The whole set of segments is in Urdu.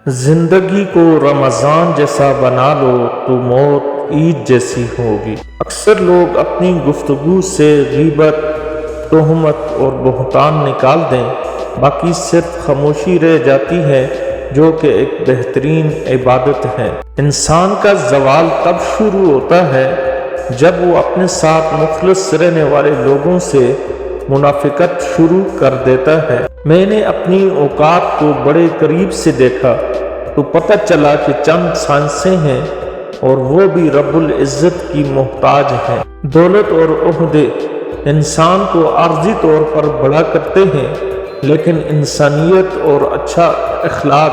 زندگی کو رمضان جیسا بنا لو تو موت عید جیسی ہوگی۔ اکثر لوگ اپنی گفتگو سے غیبت، تہمت اور بہتان نکال دیں، باقی صرف خاموشی رہ جاتی ہے جو کہ ایک بہترین عبادت ہے۔ انسان کا زوال تب شروع ہوتا ہے جب وہ اپنے ساتھ مخلص رہنے والے لوگوں سے منافقت شروع کر دیتا ہے۔ میں نے اپنی اوقات کو بڑے قریب سے دیکھا تو پتہ چلا کہ چند سائنسیں ہیں اور وہ بھی رب العزت کی محتاج ہیں۔ دولت اور عہدے انسان کو عارضی طور پر بڑا کرتے ہیں، لیکن انسانیت اور اچھا اخلاق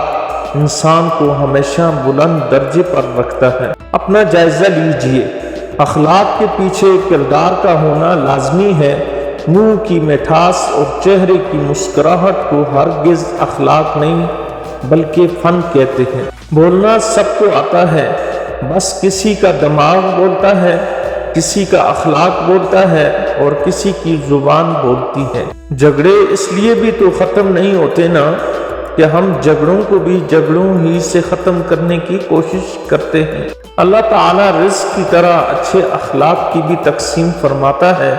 انسان کو ہمیشہ بلند درجے پر رکھتا ہے۔ اپنا جائزہ لیجئے، اخلاق کے پیچھے کردار کا ہونا لازمی ہے۔ منہ کی مٹھاس اور چہرے کی مسکراہٹ کو ہرگز اخلاق نہیں بلکہ فن کہتے ہیں۔ بولنا سب کو آتا ہے، بس کسی کا دماغ بولتا ہے، کسی کا اخلاق بولتا ہے اور کسی کی زبان بولتی ہے۔ جھگڑے اس لیے بھی تو ختم نہیں ہوتے نا کہ ہم جھگڑوں کو بھی جھگڑوں ہی سے ختم کرنے کی کوشش کرتے ہیں۔ اللہ تعالیٰ رزق کی طرح اچھے اخلاق کی بھی تقسیم فرماتا ہے۔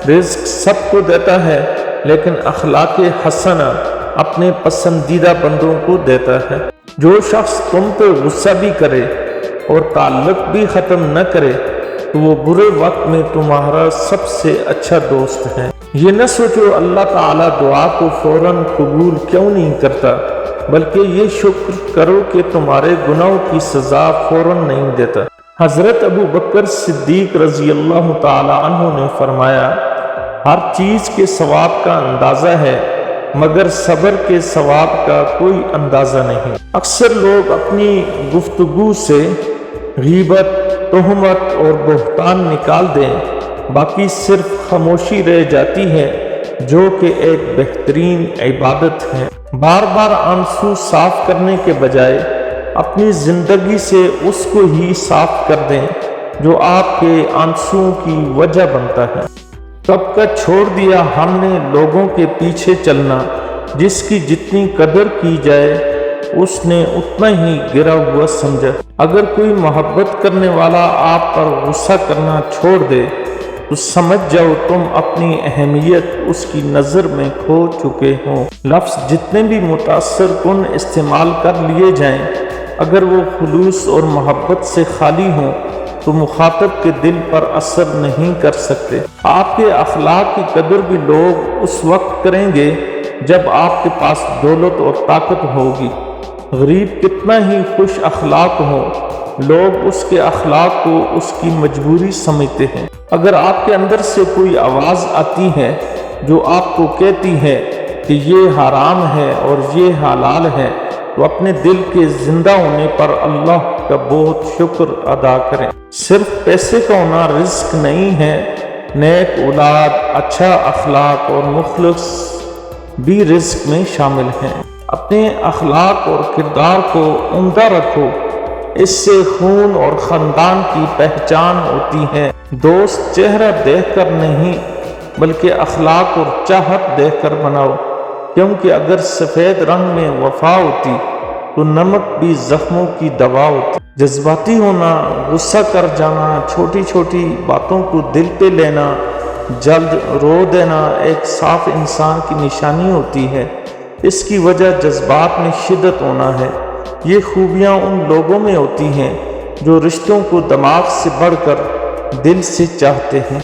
رزق سب کو دیتا ہے، لیکن اخلاق حسنہ اپنے پسندیدہ بندوں کو دیتا ہے۔ جو شخص تم پہ غصہ بھی کرے اور تعلق بھی ختم نہ کرے تو وہ برے وقت میں تمہارا سب سے اچھا دوست ہے۔ یہ نہ سوچو اللہ تعالیٰ دعا کو فوراً قبول کیوں نہیں کرتا، بلکہ یہ شکر کرو کہ تمہارے گناہوں کی سزا فوراً نہیں دیتا۔ حضرت ابو بکر صدیق رضی اللہ تعالی عنہ نے فرمایا، ہر چیز کے ثواب کا اندازہ ہے مگر صبر کے ثواب کا کوئی اندازہ نہیں۔ اکثر لوگ اپنی گفتگو سے غیبت، تہمت اور بہتان نکال دیں، باقی صرف خاموشی رہ جاتی ہے جو کہ ایک بہترین عبادت ہے۔ بار بار آنسو صاف کرنے کے بجائے اپنی زندگی سے اس کو ہی صاف کر دیں جو آپ کے آنسوؤں کی وجہ بنتا ہے۔ کب کا چھوڑ دیا ہم نے لوگوں کے پیچھے چلنا، جس کی جتنی قدر کی جائے اس نے اتنا ہی گرا ہوا سمجھا۔ اگر کوئی محبت کرنے والا آپ پر غصہ کرنا چھوڑ دے تو سمجھ جاؤ تم اپنی اہمیت اس کی نظر میں کھو چکے ہو۔ لفظ جتنے بھی متاثر کن استعمال کر لیے جائیں، اگر وہ خلوص اور محبت سے خالی ہوں تو مخاطب کے دل پر اثر نہیں کر سکتے۔ آپ کے اخلاق کی قدر بھی لوگ اس وقت کریں گے جب آپ کے پاس دولت اور طاقت ہوگی۔ غریب کتنا ہی خوش اخلاق ہو، لوگ اس کے اخلاق کو اس کی مجبوری سمجھتے ہیں۔ اگر آپ کے اندر سے کوئی آواز آتی ہے جو آپ کو کہتی ہے کہ یہ حرام ہے اور یہ حلال ہے، تو اپنے دل کے زندہ ہونے پر اللہ کا بہت شکر ادا کریں۔ صرف پیسے کا ہونا رزق نہیں ہے، نیک اولاد، اچھا اخلاق اور مخلص بھی رزق میں شامل ہیں۔ اپنے اخلاق اور کردار کو عمدہ رکھو، اس سے خون اور خاندان کی پہچان ہوتی ہے۔ دوست چہرہ دیکھ کر نہیں بلکہ اخلاق اور چاہت دیکھ کر بناؤ، کیونکہ اگر سفید رنگ میں وفا ہوتی تو نمک بھی زخموں کی دوا ہوتی۔ جذباتی ہونا، غصہ کر جانا، چھوٹی چھوٹی باتوں کو دل پہ لینا، جلد رو دینا ایک صاف انسان کی نشانی ہوتی ہے۔ اس کی وجہ جذبات میں شدت ہونا ہے۔ یہ خوبیاں ان لوگوں میں ہوتی ہیں جو رشتوں کو دماغ سے بڑھ کر دل سے چاہتے ہیں۔